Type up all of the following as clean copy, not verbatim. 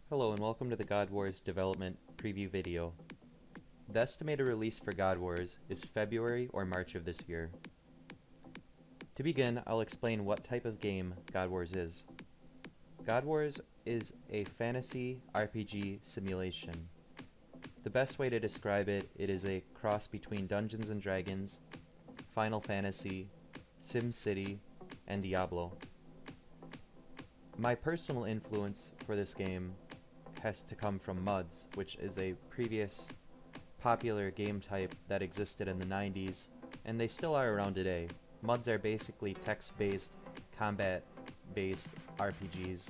Hello and welcome to the Godwars development preview video. The estimated release for Godwars is February or March of this year. To begin, I'll explain what type of game Godwars is. Godwars is a fantasy RPG simulation. The best way to describe it is a cross between Dungeons & Dragons, Final Fantasy, SimCity, and Diablo. My personal influence for this game has to come from MUDs, which is a previous popular game type that existed in the 90s, and they still are around today. MUDs are basically text-based, combat-based RPGs,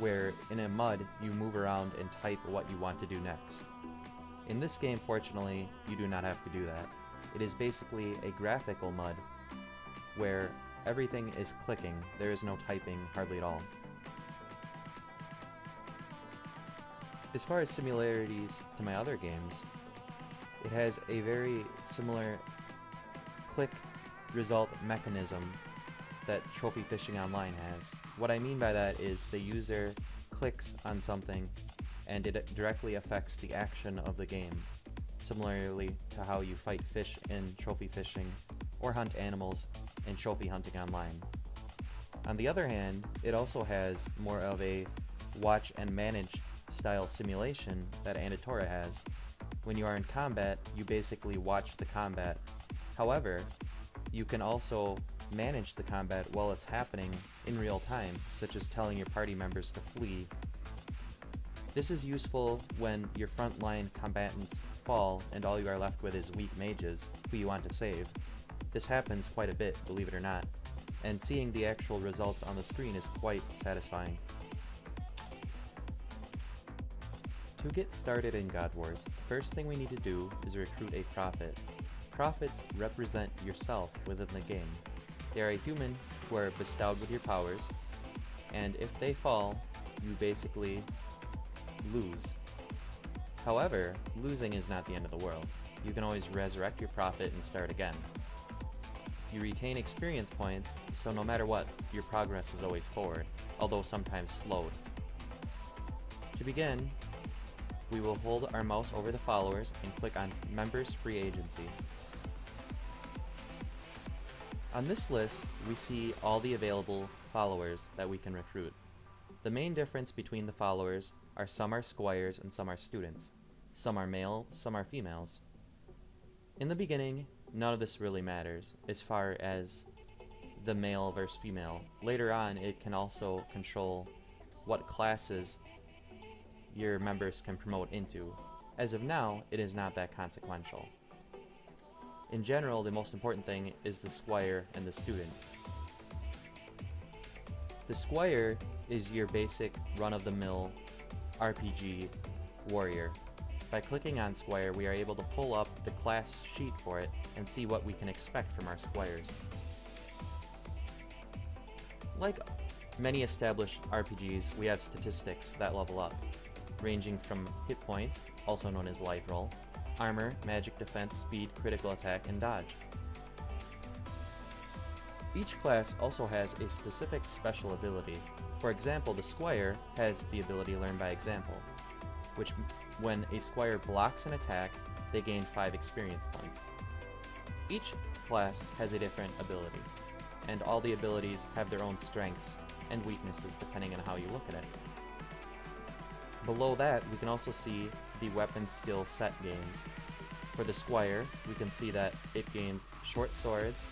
where in a MUD you move around and type what you want to do next. In this game, fortunately, you do not have to do that. It is basically a graphical MUD, where everything is clicking. There is no typing hardly at all. As far as similarities to my other games, it has a very similar click result mechanism that Trophy Fishing Online has. What I mean by that is the user clicks on something and it directly affects the action of the game, similarly to how you fight fish in Trophy Fishing or hunt animals in Trophy Hunting Online. On the other hand, it also has more of a watch and manage style simulation that Anatora has. When you are in combat, you basically watch the combat. However, you can also manage the combat while it's happening in real time, such as telling your party members to flee. This is useful when your frontline combatants fall and all you are left with is weak mages who you want to save. This happens quite a bit, believe it or not, and seeing the actual results on the screen is quite satisfying. To get started in Godwars, the first thing we need to do is recruit a prophet. Prophets represent yourself within the game. They are a human who are bestowed with your powers, and if they fall, you basically lose. However, losing is not the end of the world. You can always resurrect your prophet and start again. You retain experience points, so no matter what, your progress is always forward, although sometimes slowed. To begin, we will hold our mouse over the followers and click on Members Free Agency. On this list, we see all the available followers that we can recruit. The main difference between the followers are some are squires and some are students. Some are male, some are females. In the beginning, none of this really matters as far as the male versus female. Later on, it can also control what classes your members can promote into. As of now, it is not that consequential. In general, the most important thing is the squire and the student. The squire is your basic run-of-the-mill RPG warrior. By clicking on squire, we are able to pull up the class sheet for it and see what we can expect from our squires. Like many established RPGs, we have statistics that level up, ranging from hit points, also known as life roll, armor, magic defense, speed, critical attack, and dodge. Each class also has a specific special ability. For example, the squire has the ability Learn by Example, which when a squire blocks an attack, they gain 5 experience points. Each class has a different ability, and all the abilities have their own strengths and weaknesses depending on how you look at it. Below that, we can also see the weapon skill set gains. For the squire, we can see that it gains short swords,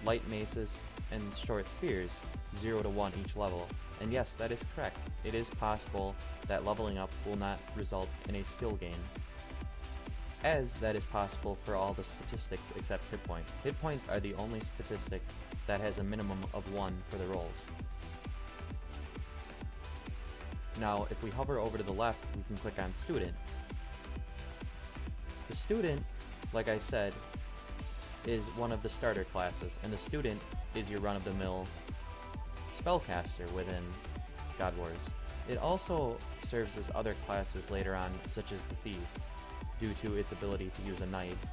light maces, and short spears, 0 to 1 each level. And yes, that is correct. It is possible that leveling up will not result in a skill gain, as that is possible for all the statistics except hit points. Hit points are the only statistic that has a minimum of 1 for the rolls. Now, if we hover over to the left, we can click on Student. The Student, like I said, is one of the starter classes, and the Student is your run-of-the-mill spellcaster within Godwars. It also serves as other classes later on, such as the Thief, due to its ability to use a knife,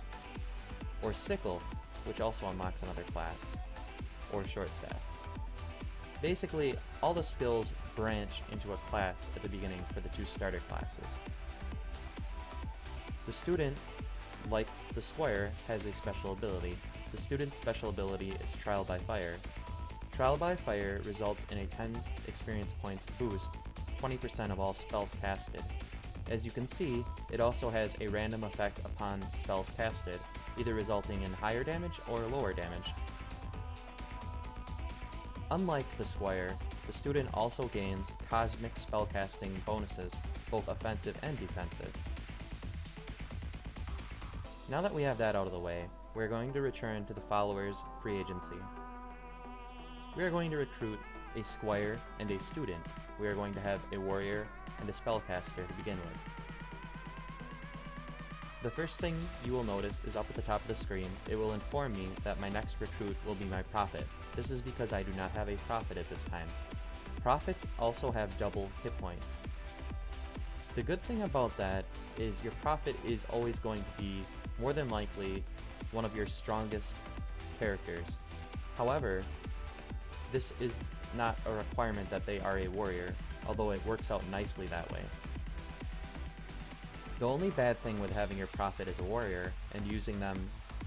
or Sickle, which also unlocks another class, or Short Staff. Basically, all the skills branch into a class at the beginning for the 2 starter classes. The student, like the squire, has a special ability. The student's special ability is Trial by Fire. Trial by Fire results in a 10 experience points boost, 20% of all spells casted. As you can see, it also has a random effect upon spells casted, either resulting in higher damage or lower damage. Unlike the squire, the student also gains cosmic spellcasting bonuses, both offensive and defensive. Now that we have that out of the way, we're going to return to the followers' free agency. We are going to recruit a squire and a student. We are going to have a warrior and a spellcaster to begin with. The first thing you will notice is up at the top of the screen. It will inform me that my next recruit will be my prophet. This is because I do not have a prophet at this time. Prophets also have double hit points. The good thing about that is your prophet is always going to be, more than likely, one of your strongest characters. However, this is not a requirement that they are a warrior, although it works out nicely that way. The only bad thing with having your prophet as a warrior and using them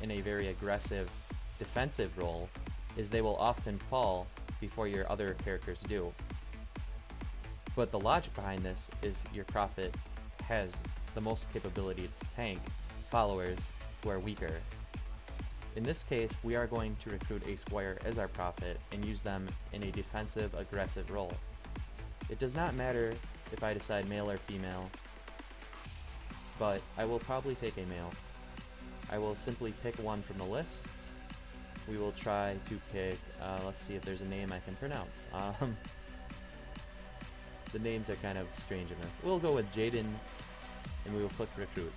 in a very aggressive defensive role is they will often fall before your other characters do. But the logic behind this is your prophet has the most capability to tank followers who are weaker. In this case, we are going to recruit a squire as our prophet and use them in a defensive, aggressive role. It does not matter if I decide male or female, but I will probably take a male. I will simply pick one from the list. We will try to pick, let's see if there's a name I can pronounce. The names are kind of strange in this. We'll go with Jaden, and we will click recruit.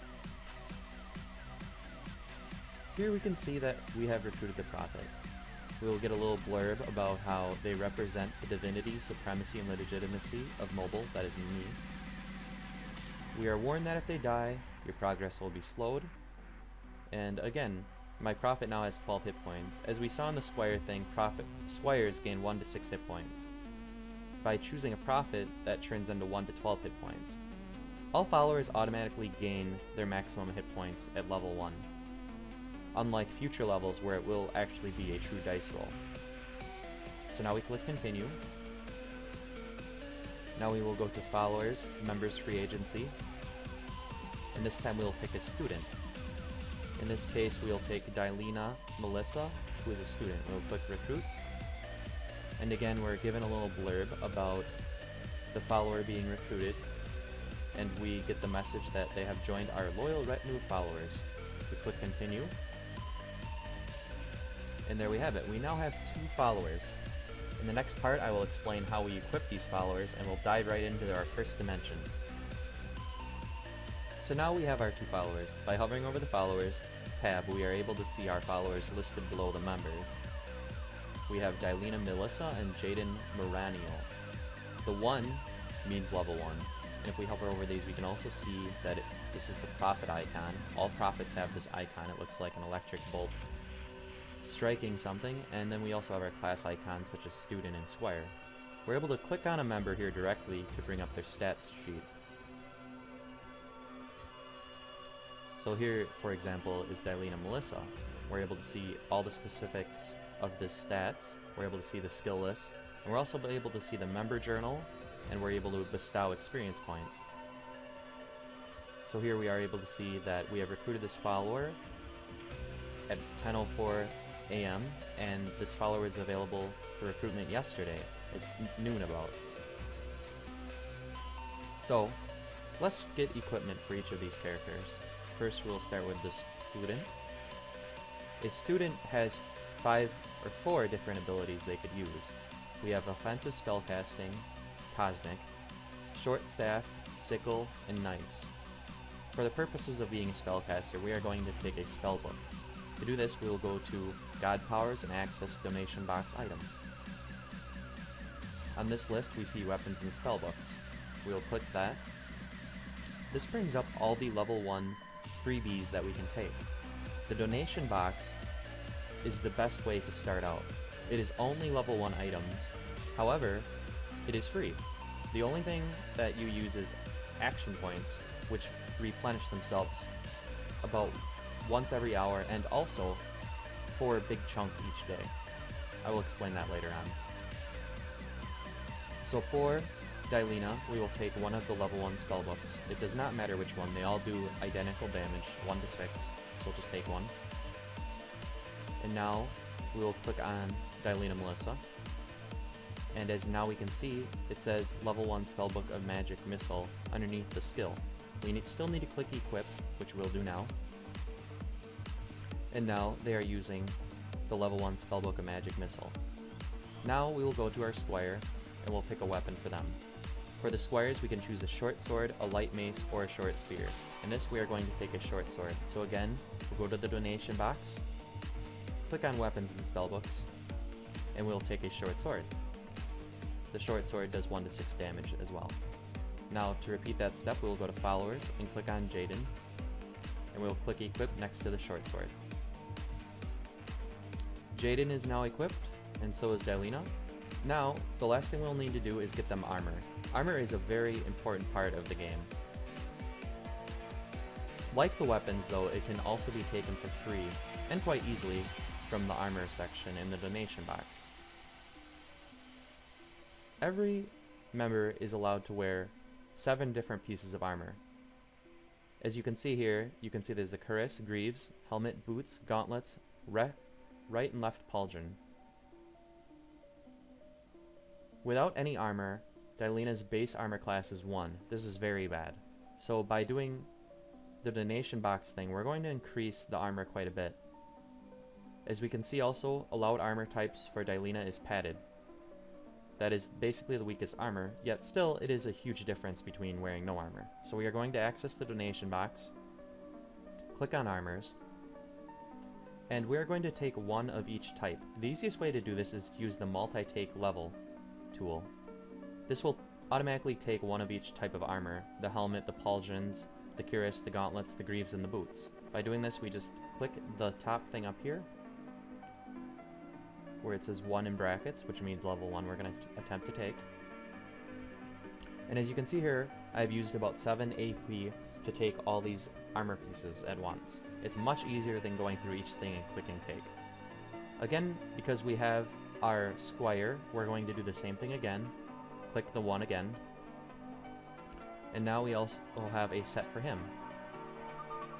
Here we can see that we have recruited the prophet. We will get a little blurb about how they represent the divinity, supremacy, and legitimacy of mobile, that is me. We are warned that if they die, your progress will be slowed. And again, my prophet now has 12 hit points. As we saw in the squire thing, squires gain 1 to 6 hit points. By choosing a prophet, that turns into 1 to 12 hit points. All followers automatically gain their maximum hit points at level 1. Unlike future levels where it will actually be a true dice roll. So now we click continue. Now we will go to followers, members free agency, and this time we'll pick a student. In this case we'll take Dilena Melissa, who is a student. We'll click recruit, and again we're given a little blurb about the follower being recruited, and we get the message that they have joined our loyal retinue of followers. We click continue, and there we have it. We now have 2 followers. In the next part, I will explain how we equip these followers, and we'll dive right into our first dimension. So now we have our 2 followers. By hovering over the followers tab, we are able to see our followers listed below the members. We have Dilena Melissa and Jaden Moraniel. The 1 means level 1. And if we hover over these, we can also see that this is the prophet icon. All prophets have this icon. It looks like an electric bolt striking something, and then we also have our class icons such as student and squire. We're able to click on a member here directly to bring up their stats sheet. So here, for example, is Dilena Melissa. We're able to see all the specifics of the stats, we're able to see the skill list, and we're also able to see the member journal, and we're able to bestow experience points. So here we are able to see that we have recruited this follower at 10:04 a.m. and this follower is available for recruitment yesterday at noon about. So let's get equipment for each of these characters. First we'll start with the student. A student has 4 different abilities they could use. We have offensive spellcasting, cosmic, short staff, sickle, and knives. For the purposes of being a spellcaster, we are going to take a spellbook. To do this, we will go to God Powers and access donation box items. On this list, we see weapons and spellbooks. We will click that. This brings up all the level 1 freebies that we can take. The donation box is the best way to start out. It is only level 1 items, However, it is free. The only thing that you use is action points, which replenish themselves about once every hour, and also 4 big chunks each day. I will explain that later on. So for Dylena, we will take one of the level 1 spellbooks. It does not matter which one, they all do identical damage, 1 to 6, so we'll just take one. And now we will click on Dylena Melissa. And as now we can see, it says level 1 spellbook of magic missile underneath the skill. We still need to click equip, which we'll do now. And now they are using the level 1 spellbook of magic missile. Now we will go to our squire and we'll pick a weapon for them. For the squires, we can choose a short sword, a light mace, or a short spear. In this, we are going to take a short sword. So again, we'll go to the donation box, click on weapons and spellbooks, and we'll take a short sword. The short sword does 1 to 6 damage as well. Now to repeat that step, we'll go to followers and click on Jaden, and we'll click equip next to the short sword. Jaden is now equipped, and so is Dylena. Now, the last thing we'll need to do is get them armor. Armor is a very important part of the game. Like the weapons though, it can also be taken for free, and quite easily, from the armor section in the donation box. Every member is allowed to wear 7 different pieces of armor. As you can see here, you can see there's the cuirass, greaves, helmet, boots, gauntlets, right and left pauldron. Without any armor, Dylena's base armor class is 1. This is very bad. So by doing the donation box thing, we're going to increase the armor quite a bit. As we can see also, allowed armor types for Dylena is padded. That is basically the weakest armor, yet still it is a huge difference between wearing no armor. So we are going to access the donation box, click on armors, and we are going to take 1 of each type. The easiest way to do this is to use the multi-take level tool. This will automatically take 1 of each type of armor: the helmet, the pauldrons, the cuirass, the gauntlets, the greaves, and the boots. By doing this, we just click the top thing up here where it says 1 in brackets, which means level 1 we're going to attempt to take. And as you can see here, I've used about 7 AP to take all these armor pieces at once. It's much easier than going through each thing and clicking take. Again, because we have our squire, we're going to do the same thing again. Click the 1 again. And now we also have a set for him.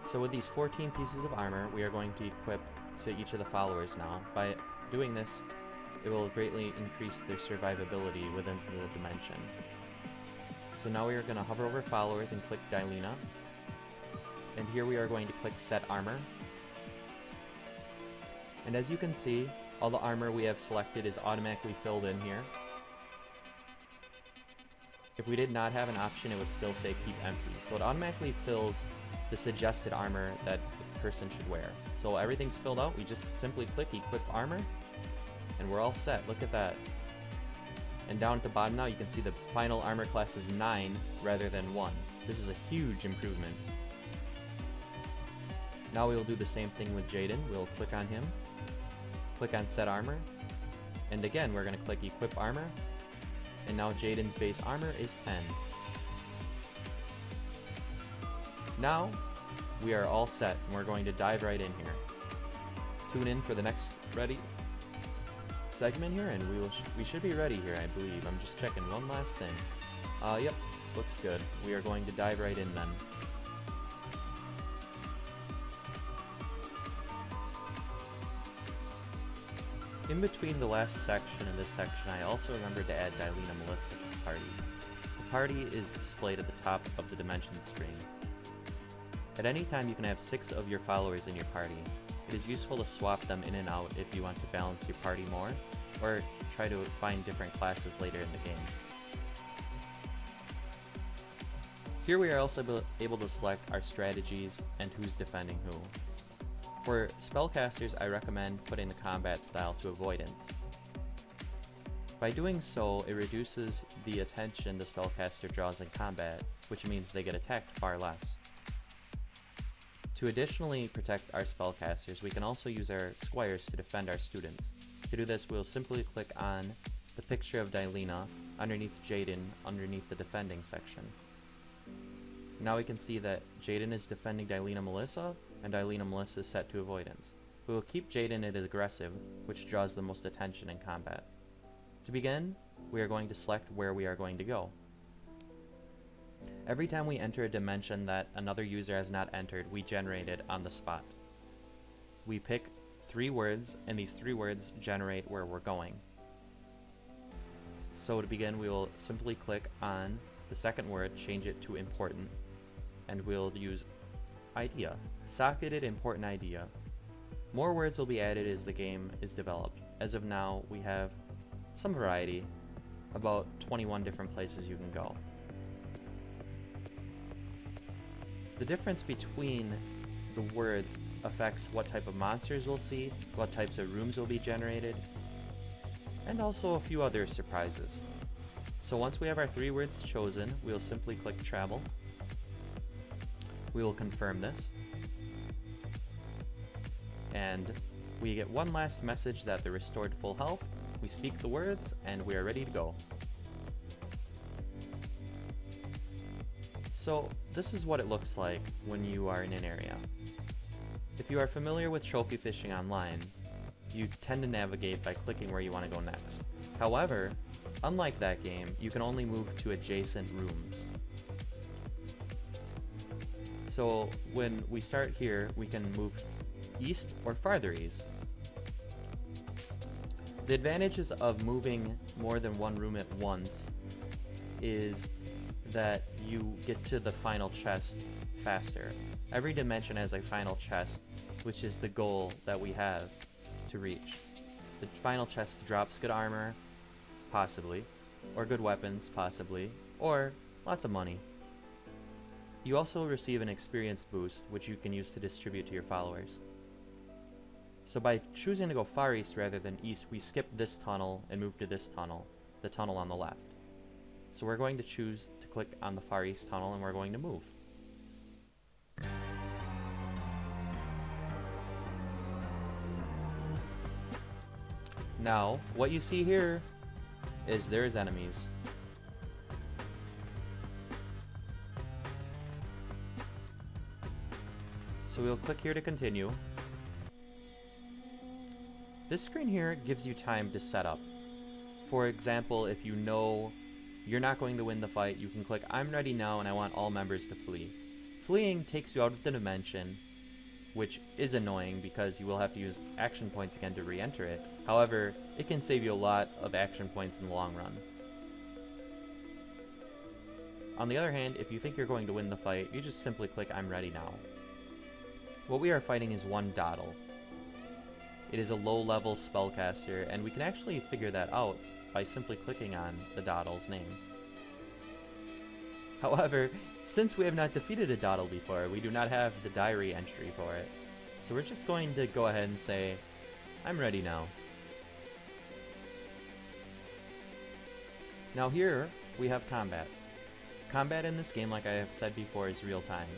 So with these 14 pieces of armor, we are going to equip to each of the followers now. By doing this, it will greatly increase their survivability within the dimension. So now we are going to hover over followers and click Dylena. And here we are going to click set armor. And as you can see, all the armor we have selected is automatically filled in here. If we did not have an option, it would still say keep empty. So it automatically fills the suggested armor that the person should wear. So everything's filled out, we just simply click equip armor, and we're all set. Look at that. And down at the bottom now, you can see the final armor class is 9 rather than 1. This is a huge improvement. Now we will do the same thing with Jaden. We'll click on him, click on set armor, and again we're going to click equip armor, and now Jaden's base armor is 10. Now we are all set, and we're going to dive right in here. Tune in for the next segment here, and we should be ready here, I believe. I'm just checking one last thing. Yep, looks good. We are going to dive right in then. In between the last section and this section, I also remembered to add Dylena Melissa to the party. The party is displayed at the top of the dimension screen. At any time, you can have 6 of your followers in your party. It is useful to swap them in and out if you want to balance your party more, or try to find different classes later in the game. Here we are also able to select our strategies and who's defending who. For spellcasters, I recommend putting the combat style to avoidance. By doing so, it reduces the attention the spellcaster draws in combat, which means they get attacked far less. To additionally protect our spellcasters, we can also use our squires to defend our students. To do this, we'll simply click on the picture of Dylena underneath Jaden underneath the defending section. Now we can see that Jaden is defending Dylena Melissa, and Dylena Melissa is set to avoidance. We will keep Jaden at aggressive, which draws the most attention in combat. To begin, we are going to select where we are going to go. Every time we enter a dimension that another user has not entered, we generate it on the spot. We pick 3 words, and these 3 words generate where we're going. So to begin, we will simply click on the second word, change it to important, and we'll use idea. Socketed important idea. More words will be added as the game is developed. As of now, we have some variety, about 21 different places you can go. The difference between the words affects what type of monsters we'll see, what types of rooms will be generated, and also a few other surprises. So once we have our 3 words chosen, we'll simply click travel. We will confirm this. And we get one last message that they're restored full health. We speak the words, and we are ready to go. So this is what it looks like when you are in an area. If you are familiar with trophy fishing online, you tend to navigate by clicking where you want to go next. However, unlike that game, you can only move to adjacent rooms. So when we start here, we can move east or farther east. The advantages of moving more than one room at once is that you get to the final chest faster. Every dimension has a final chest, which is the goal that we have to reach. The final chest drops good armor, possibly, or good weapons, possibly, or lots of money. You also receive an experience boost, which you can use to distribute to your followers. So by choosing to go far east rather than east, we skip this tunnel and move to this tunnel, the tunnel on the left. So we're going to choose to click on the far east tunnel, and we're going to move. Now, what you see here is there's enemies. So we'll click here to continue. This screen here gives you time to set up. For example, if you know you're not going to win the fight, you can click I'm ready now and I want all members to flee. Fleeing takes you out of the dimension, which is annoying because you will have to use action points again to re-enter it. However, it can save you a lot of action points in the long run. On the other hand, if you think you're going to win the fight, you just simply click I'm ready now. What we are fighting is one Dottle. It is a low-level spellcaster, and we can actually figure that out by simply clicking on the Dottle's name. However, since we have not defeated a Dottle before, we do not have the diary entry for it. So we're just going to go ahead and say, I'm ready now. Now here, we have combat. Combat in this game, like I have said before, is real-time.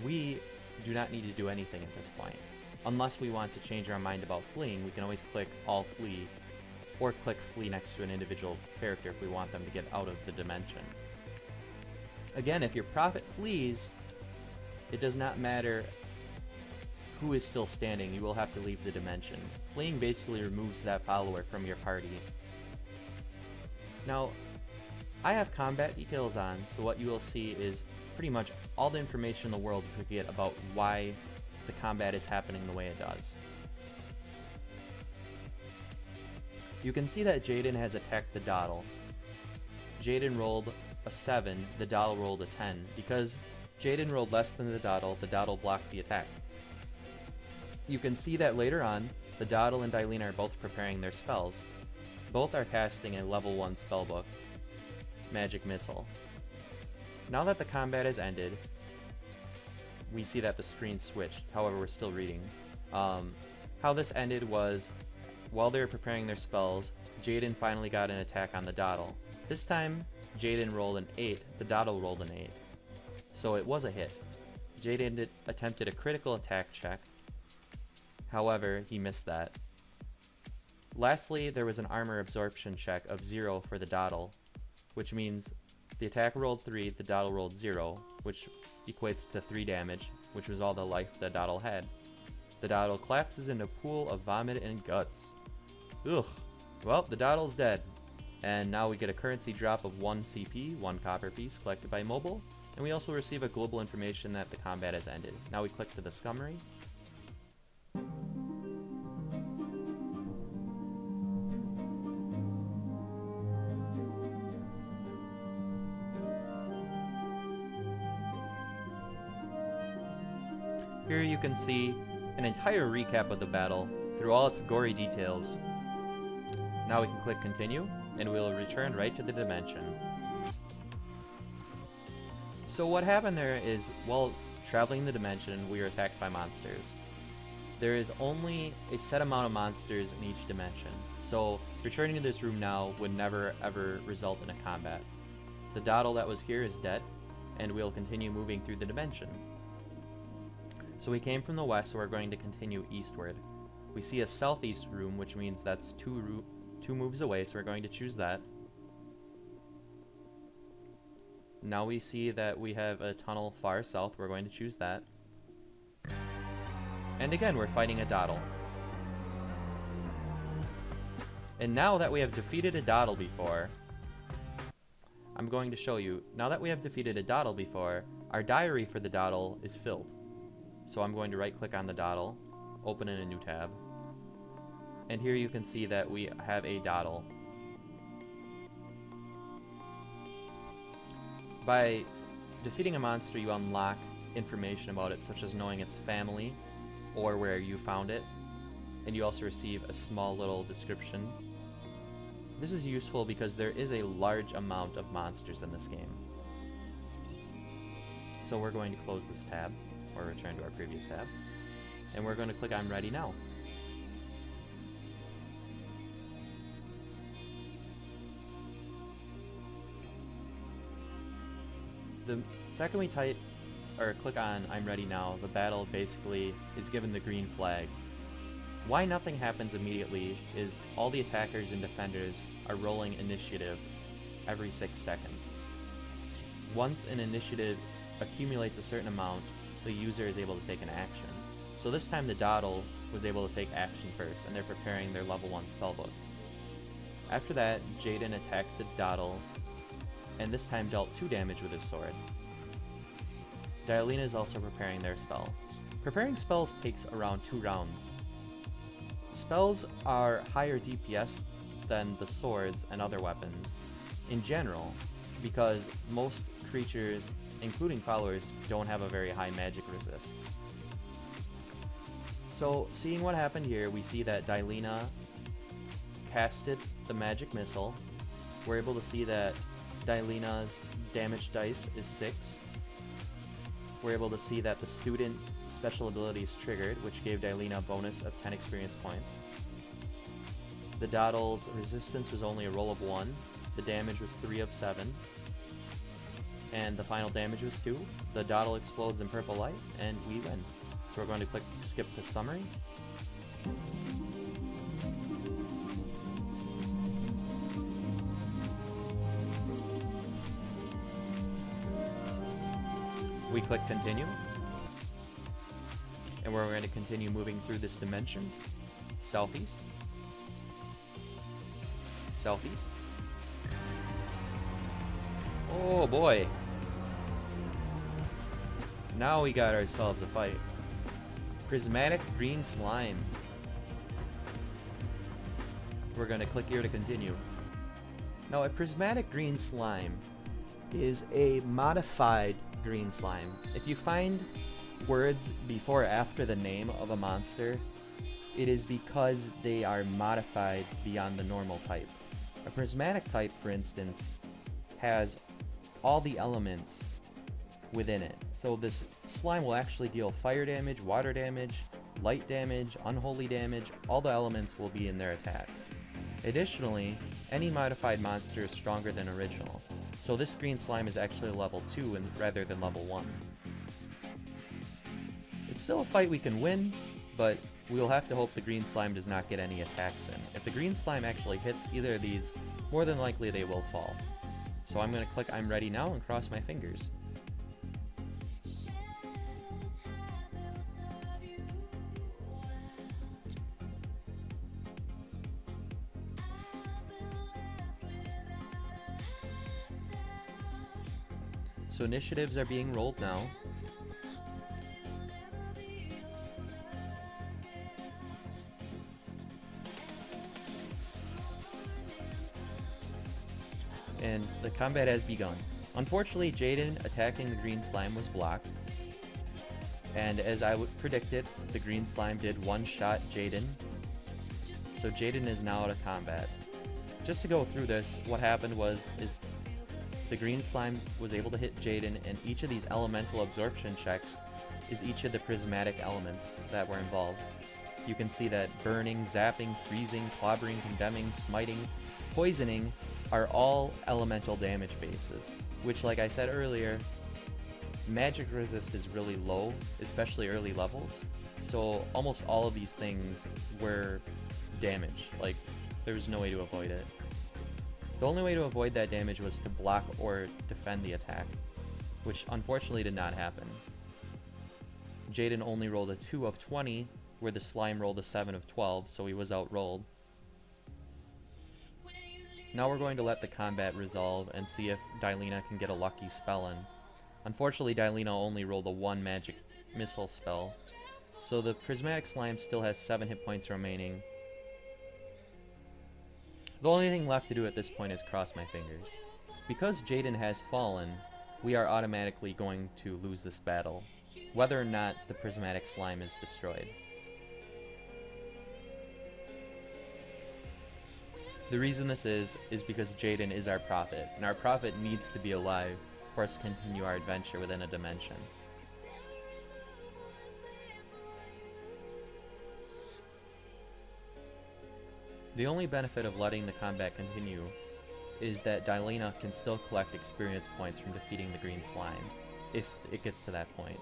We do not need to do anything at this point. Unless we want to change our mind about fleeing, we can always click all flee, or click flee next to an individual character if we want them to get out of the dimension. Again, if your prophet flees, it does not matter who is still standing, you will have to leave the dimension. Fleeing basically removes that follower from your party. Now, I have combat details on, so what you will see is pretty much all the information in the world you could get about why the combat is happening the way it does. You can see that Jaden has attacked the Dottle. Jaden rolled a 7, the Dottle rolled a 10. Because Jaden rolled less than the Dottle blocked the attack. You can see that later on, the Dottle and Dylena are both preparing their spells. Both are casting a level 1 spellbook, Magic Missile. Now that the combat has ended, we see that the screen switched, however we're still reading. How this ended was, while they were preparing their spells, Jaden finally got an attack on the Dottle. This time, Jaden rolled an 8, the Dottle rolled an 8. So it was a hit. Jaden attempted a critical attack check, however, he missed that. Lastly, there was an armor absorption check of 0 for the Dottle, which means the attacker rolled 3, the Dottle rolled 0, which equates to 3 damage, which was all the life the Dottle had. The Dottle collapses in a pool of vomit and guts. Ugh. Well, the Dottle's dead. And now we get a currency drop of 1 CP, 1 copper piece collected by mobile, and we also receive a global information that the combat has ended. Now we click to the summary. Here you can see an entire recap of the battle through all its gory details. Now we can click continue, and we'll return right to the dimension. So what happened there is, while traveling the dimension, we were attacked by monsters. There is only a set amount of monsters in each dimension, so returning to this room now would never ever result in a combat. The Dottle that was here is dead, and we'll continue moving through the dimension. So we came from the west, so we're going to continue eastward. We see a southeast room, which means that's two moves away, so we're going to choose that. Now we see that we have a tunnel far south, we're going to choose that. And again, we're fighting a Dottle. And now that we have defeated a Dottle before, I'm going to show you, now that we have defeated a Dottle before, our diary for the Dottle is filled. So I'm going to right click on the Dottle, open in a new tab, and here you can see that we have a Dottle. By defeating a monster, you unlock information about it, such as knowing its family or where you found it, and you also receive a small little description. This is useful because there is a large amount of monsters in this game. So we're going to close this tab, or return to our previous tab, and we're going to click on Ready Now. The second we type or click on I'm Ready Now, the battle basically is given the green flag. Why nothing happens immediately is all the attackers and defenders are rolling initiative every 6 seconds. Once an initiative accumulates a certain amount, the user is able to take an action. So this time the Dottle was able to take action first, and they're preparing their level 1 spellbook. After that, Jaden attacked the Dottle, and this time dealt 2 damage with his sword. Dialina is also preparing their spell. Preparing spells takes around 2 rounds. Spells are higher DPS than the swords and other weapons in general, because most creatures, including followers, don't have a very high magic resist. So, seeing what happened here, we see that Dialina casted the magic missile. We're able to see that Dialina's damage dice is 6. We're able to see that the student special ability is triggered, which gave Dialina a bonus of 10 experience points. The Dottle's resistance was only a roll of 1. The damage was 3 of 7. And the final damage was 2. The Dottle explodes in purple light, and we win. So we're going to click skip to summary. We click continue. And we're going to continue moving through this dimension. Southeast. Southeast. Oh boy. Now we got ourselves a fight. Prismatic green slime. We're gonna click here to continue. Now a prismatic green slime is a modified green slime. If you find words before or after the name of a monster, it is because they are modified beyond the normal type. A prismatic type, for instance, has all the elements within it. So this slime will actually deal fire damage, water damage, light damage, unholy damage. All the elements will be in their attacks. Additionally, any modified monster is stronger than original. So this green slime is actually level 2 rather than level 1. It's still a fight we can win, but we will have to hope the green slime does not get any attacks in. If the green slime actually hits either of these, more than likely they will fall. So I'm going to click I'm ready now and cross my fingers. So initiatives are being rolled now. And the combat has begun. Unfortunately, Jaden attacking the green slime was blocked. And as I predicted, the green slime did one-shot Jaden. So Jaden is now out of combat. Just to go through this, what happened is the green slime was able to hit Jaden, and each of these elemental absorption checks is each of the prismatic elements that were involved. You can see that burning, zapping, freezing, clobbering, condemning, smiting, poisoning are all elemental damage bases, which, like I said earlier, magic resist is really low, especially early levels, so almost all of these things were damage. Like, there was no way to avoid it. The only way to avoid that damage was to block or defend the attack, which unfortunately did not happen. Jaden only rolled a 2 of 20, where the slime rolled a 7 of 12, so he was outrolled. Now we're going to let the combat resolve and see if Dylena can get a lucky spell in. Unfortunately, Dylena only rolled a 1 magic missile spell, so the prismatic slime still has 7 hit points remaining. The only thing left to do at this point is cross my fingers. Because Jaden has fallen, we are automatically going to lose this battle, whether or not the prismatic slime is destroyed. The reason this is because Jaden is our prophet, and our prophet needs to be alive for us to continue our adventure within a dimension. The only benefit of letting the combat continue is that Dylena can still collect experience points from defeating the green slime, if it gets to that point.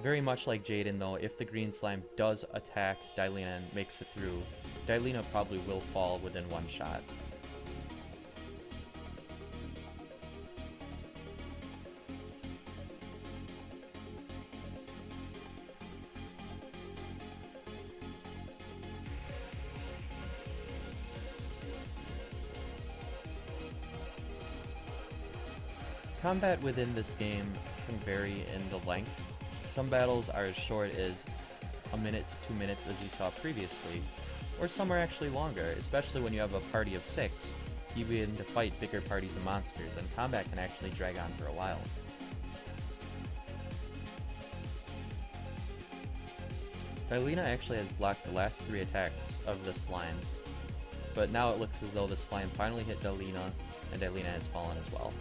Very much like Jaden though, if the green slime does attack Dylena and makes it through, Dylena probably will fall within 1 shot. Combat within this game can vary in the length. Some battles are as short as a minute to 2 minutes as you saw previously, or some are actually longer, especially when you have a party of 6. You begin to fight bigger parties of monsters, and combat can actually drag on for a while. Dylena actually has blocked the last 3 attacks of the slime, but now it looks as though the slime finally hit Dylena, and Dylena has fallen as well.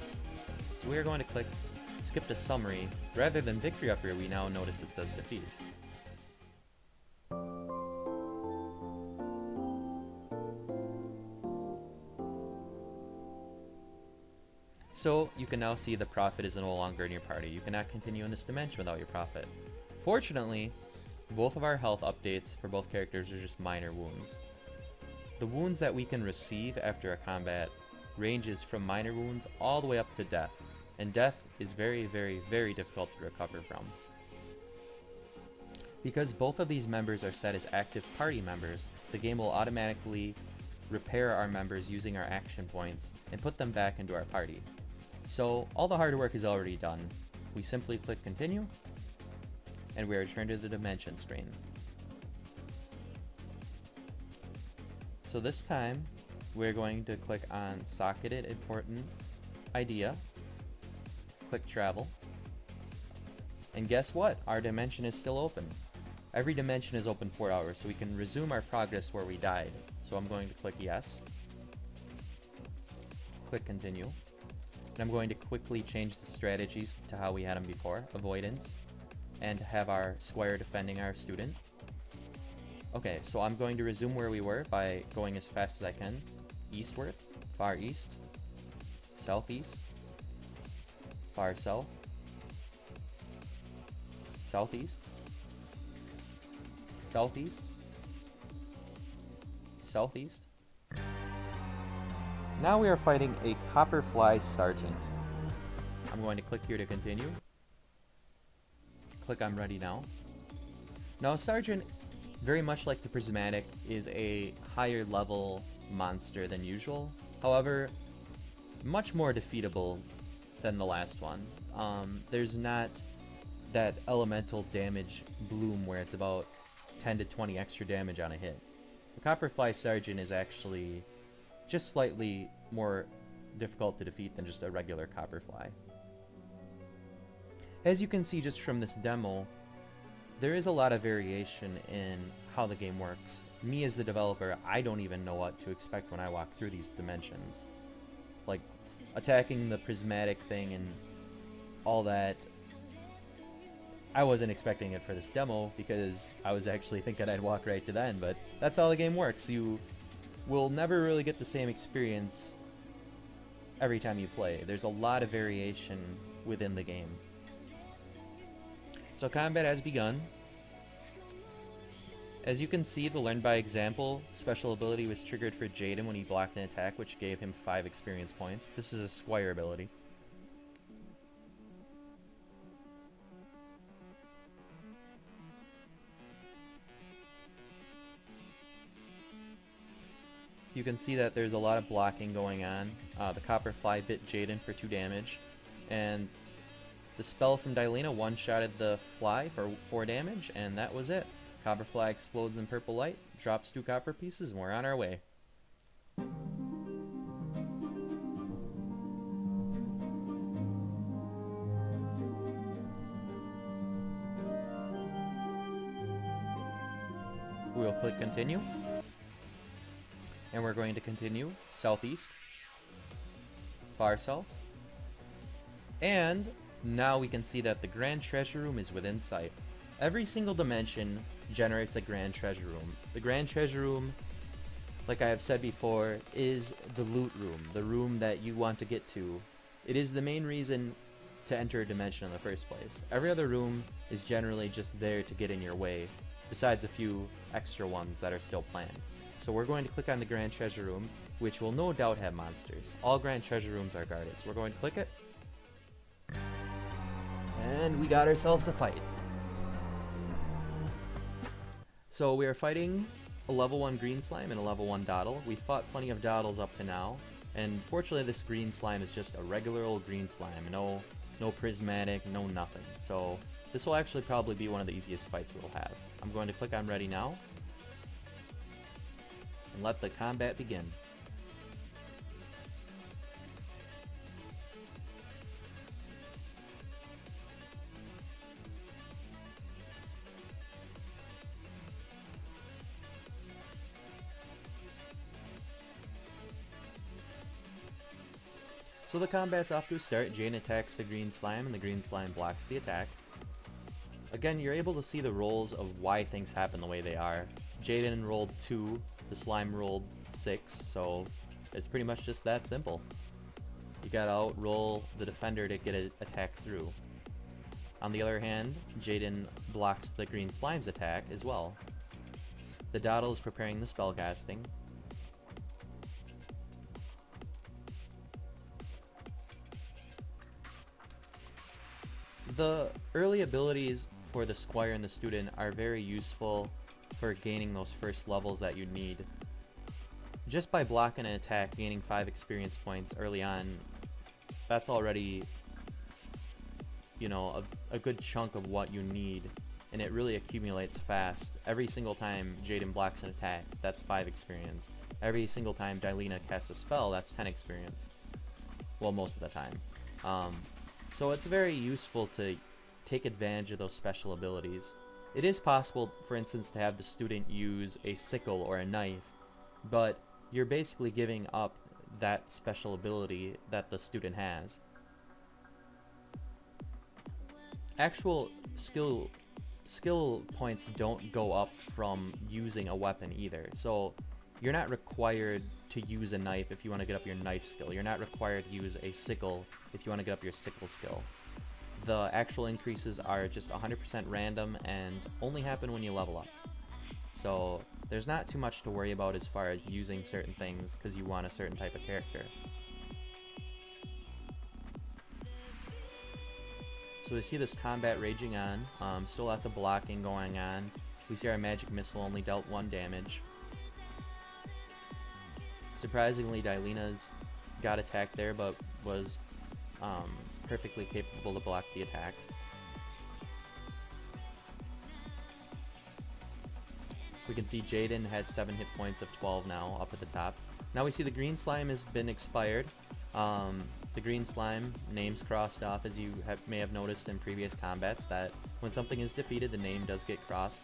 So we are going to click skip to summary. Rather than victory up here, we now notice it says defeat. So you can now see the prophet is no longer in your party. You cannot continue in this dimension without your prophet. Fortunately, both of our health updates for both characters are just minor wounds. The wounds that we can receive after a combat ranges from minor wounds all the way up to death, and death is very, very, very difficult to recover from. Because both of these members are set as active party members, the game will automatically repair our members using our action points and put them back into our party. So all the hard work is already done. We simply click continue, and we are returned to the dimension screen. So this time, we're going to click on Socketed Important Idea, click Travel, and guess what? Our dimension is still open. Every dimension is open 4 hours, so we can resume our progress where we died. So I'm going to click Yes, click Continue, and I'm going to quickly change the strategies to how we had them before, avoidance, and have our squire defending our student. Okay, so I'm going to resume where we were by going as fast as I can. Eastward, far east, southeast, far south, southeast, southeast, southeast. Now we are fighting a copperfly sergeant. I'm going to click here to continue. Click I'm ready now. Now a sergeant, very much like the prismatic, is a higher level monster than usual. However, much more defeatable than the last one. There's not that elemental damage bloom where it's about 10 to 20 extra damage on a hit. The Copperfly Sergeant is actually just slightly more difficult to defeat than just a regular Copperfly. As you can see just from this demo, there is a lot of variation in how the game works. Me as the developer, I don't even know what to expect when I walk through these dimensions. Like, attacking the prismatic thing and all that, I wasn't expecting it for this demo because I was actually thinking I'd walk right to the end, but that's how the game works. You will never really get the same experience every time you play. There's a lot of variation within the game. So combat has begun. As you can see, the Learn by Example special ability was triggered for Jaden when he blocked an attack, which gave him 5 experience points. This is a Squire ability. You can see that there's a lot of blocking going on. The Copperfly bit Jaden for 2 damage, and the spell from Dylena one-shotted the fly for 4 damage, and that was it. Copperfly explodes in purple light, drops 2 copper pieces, and we're on our way. We'll click continue. And we're going to continue southeast, far south. And now we can see that the Grand Treasure Room is within sight. Every single dimension generates a Grand Treasure Room. The Grand Treasure Room, like I have said before, is the loot room, the room that you want to get to. It is the main reason to enter a dimension in the first place. Every other room is generally just there to get in your way, besides a few extra ones that are still planned. So we're going to click on the Grand Treasure Room, which will no doubt have monsters. All Grand Treasure Rooms are guarded, so we're going to click it. And we got ourselves a fight. So we are fighting a level 1 green slime and a level 1 Doddle. We fought plenty of Doddles up to now, and fortunately this green slime is just a regular old green slime. No prismatic, no nothing. So this will actually probably be one of the easiest fights we'll have. I'm going to click on ready now. And let the combat begin. So the combat's off to a start. Jane attacks the green slime and the green slime blocks the attack. Again, you're able to see the rolls of why things happen the way they are. Jaden rolled 2, the slime rolled 6, so it's pretty much just that simple. You gotta outroll the defender to get an attack through. On the other hand, Jaden blocks the green slime's attack as well. The Doddle is preparing the spell casting. The early abilities for the Squire and the Student are very useful for gaining those first levels that you need. Just by blocking an attack, gaining 5 experience points early on, that's already, you know, a good chunk of what you need, and it really accumulates fast. Every single time Jaden blocks an attack, that's 5 experience. Every single time Dylena casts a spell, that's 10 experience. Well, most of the time. So it's very useful to take advantage of those special abilities. It is possible, for instance, to have the student use a sickle or a knife, but you're basically giving up that special ability that the student has. Actual skill points don't go up from using a weapon either, so you're not required to use a knife if you want to get up your knife skill. You're not required to use a sickle if you want to get up your sickle skill. The actual increases are just 100% random and only happen when you level up. So there's not too much to worry about as far as using certain things because you want a certain type of character. So we see this combat raging on, still lots of blocking going on. We see our magic missile only dealt 1 damage. Surprisingly, Dylena's got attacked there, but was perfectly capable to block the attack. We can see Jaden has 7 hit points of 12 now, up at the top. Now we see the green slime has been expired. The green slime, name's crossed off, as you may have noticed in previous combats, that when something is defeated, the name does get crossed.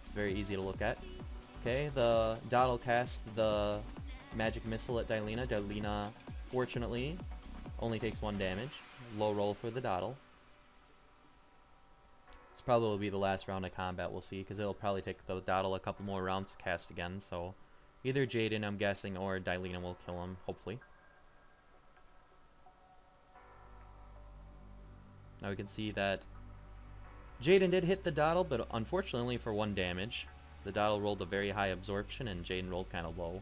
It's very easy to look at. Okay, the Dottle casts the magic missile at Dylena. Dylena, fortunately, only takes 1 damage. Low roll for the Dottle. This probably will be the last round of combat, we'll see, because it'll probably take the Dottle a couple more rounds to cast again, so either Jaden, I'm guessing, or Dylena will kill him, hopefully. Now we can see that Jaden did hit the Dottle, but unfortunately only for 1 damage. The Dottle rolled a very high absorption, and Jaden rolled kind of low.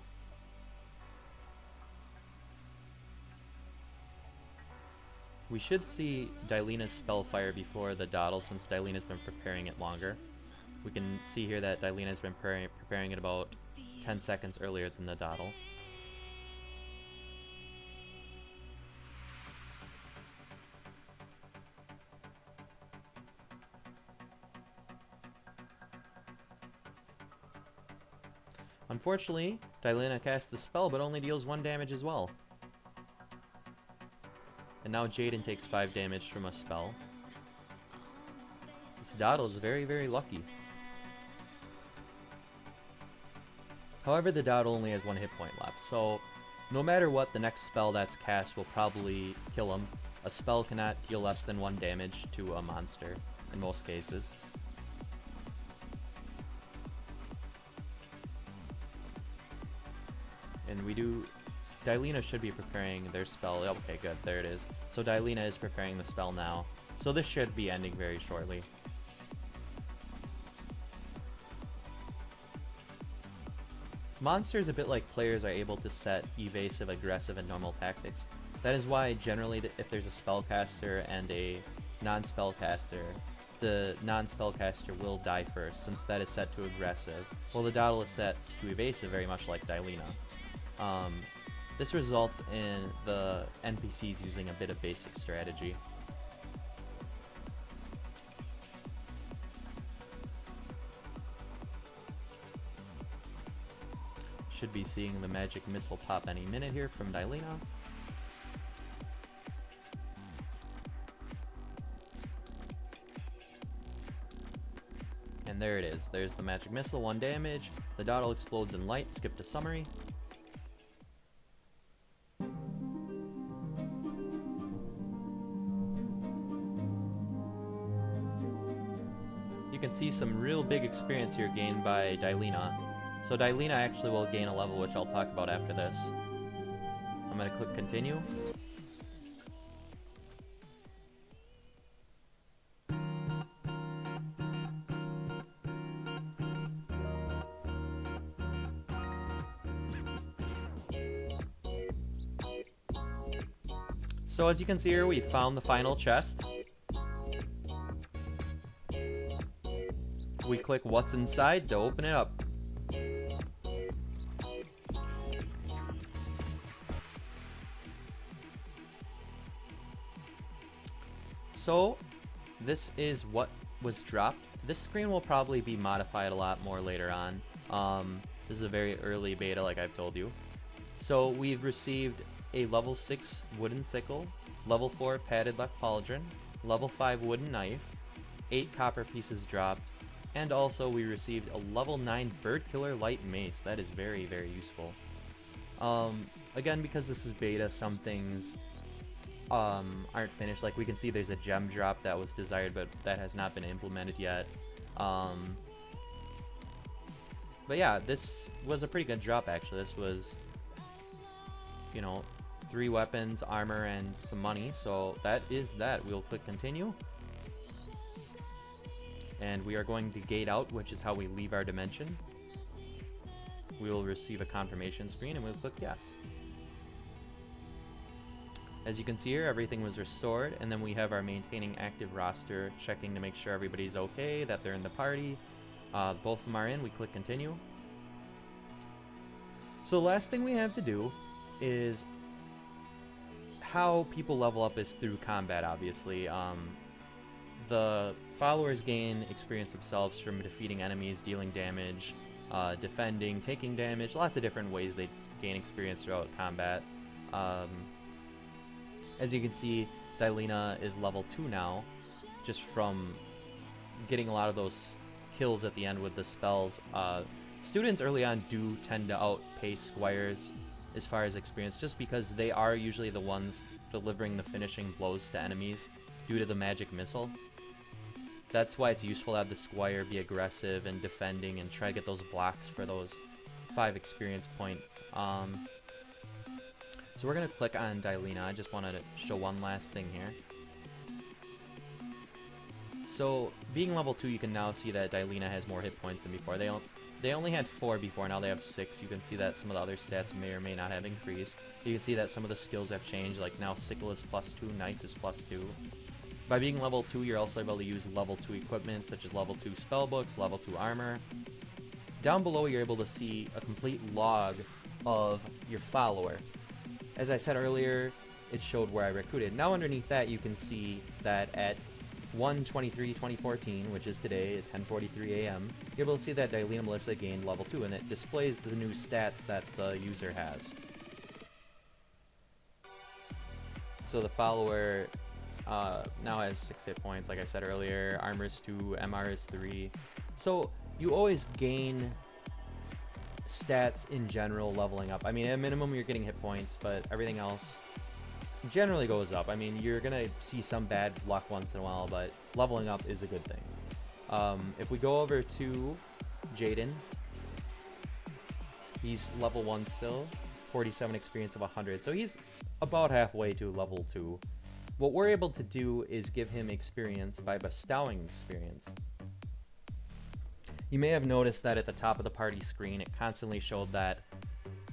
We should see Dylena's spell fire before the Dottle, since Dylena's been preparing it longer. We can see here that Dylena's been preparing it about 10 seconds earlier than the Dottle. Unfortunately, Dylena casts the spell, but only deals 1 damage as well. And now Jaden takes 5 damage from a spell. This Dottle is very, very lucky. However, the Dottle only has 1 hit point left, so no matter what, the next spell that's cast will probably kill him. A spell cannot deal less than 1 damage to a monster, in most cases. And we do... Dylena should be preparing their spell. Okay, good. There it is. So Dylena is preparing the spell now. So this should be ending very shortly. Monsters, a bit like players, are able to set evasive, aggressive, and normal tactics. That is why generally if there's a spellcaster and a non-spellcaster, the non-spellcaster will die first, since that is set to aggressive, while the Dottle is set to evasive, very much like Dylena. This results in the NPCs using a bit of basic strategy. Should be seeing the magic missile pop any minute here from Dylena. And there it is. There's the magic missile, 1 damage. The Dottle explodes in light. Skip to summary. You can see some real big experience here gained by Dylena. So Dylena actually will gain a level, which I'll talk about after this. I'm going to click continue. So as you can see here, we found the final chest. We click what's inside to open it up. So this is what was dropped. This screen will probably be modified a lot more later on. This is a very early beta, like I've told you. So we've received a level 6 wooden sickle, level 4 padded left pauldron, level 5 wooden knife, 8 copper pieces dropped, and also we received a level 9 bird killer light mace. That is very, very useful. Again, because this is beta, some things aren't finished. Like we can see there's a gem drop that was desired, but that has not been implemented yet. But yeah, this was a pretty good drop actually. This was, you know, 3 weapons, armor, and some money. So that is that. We'll click continue. and we are going to gate out, which is how we leave our dimension. We will receive a confirmation screen and we'll click yes. As you can see here, everything was restored, and then we have our maintaining active roster, checking to make sure everybody's okay, that they're in the party. Both of them are in, we click continue. So the last thing we have to do is how people level up is through combat, obviously. The followers gain experience themselves from defeating enemies, dealing damage, defending, taking damage, lots of different ways they gain experience throughout combat. As you can see, Dylena is level 2 now, just from getting a lot of those kills at the end with the spells. Students early on do tend to outpace squires as far as experience, just because they are usually the ones delivering the finishing blows to enemies due to the magic missile. That's why it's useful to have the squire be aggressive and defending and try to get those blocks for those 5 experience points. So we're going to click on Dylena. I just wanted to show one last thing here. So being level 2, you can now see that Dylena has more hit points than before. They only had 4 before, now they have 6. You can see that some of the other stats may or may not have increased. You can see that some of the skills have changed, like now sickle is +2, knife is +2. By being level 2, you're also able to use level 2 equipment, such as level 2 spellbooks, level 2 armor. Down below, you're able to see a complete log of your follower. As I said earlier, it showed where I recruited. Now underneath that, you can see that at 1/23/2014, which is today at 10:43 a.m., you're able to see that Dylena Melissa gained level 2, and it displays the new stats that the user has. So the follower now has 6 hit points, like I said earlier. Armor is 2, MR is 3. So you always gain stats in general leveling up. I mean, at minimum you're getting hit points, but everything else generally goes up. I mean, you're gonna see some bad luck once in a while, but leveling up is a good thing. If we go over to Jaden, he's level 1 still, 47 experience of 100, so he's about halfway to level 2. What we're able to do is give him experience by bestowing experience. You may have noticed that at the top of the party screen, it constantly showed that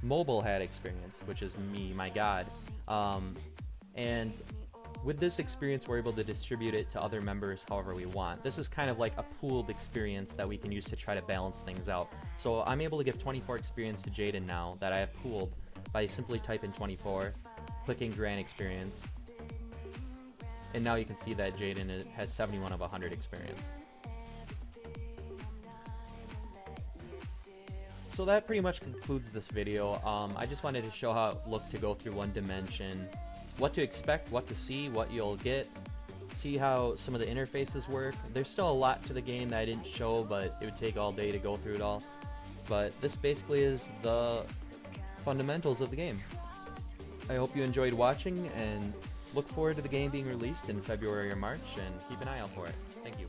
Mobile had experience, which is me, my god. And with this experience, we're able to distribute it to other members however we want. This is kind of like a pooled experience that we can use to try to balance things out. So I'm able to give 24 experience to Jaden now that I have pooled by simply typing 24, clicking grant experience, and now you can see that Jaden has 71 of 100 experience. So that pretty much concludes this video. I just wanted to show how it looked to go through one dimension, what to expect, what to see, what you'll get, see how some of the interfaces work. There's still a lot to the game that I didn't show, but it would take all day to go through it all. But this basically is the fundamentals of the game. I hope you enjoyed watching, and look forward to the game being released in February or March, and keep an eye out for it. Thank you.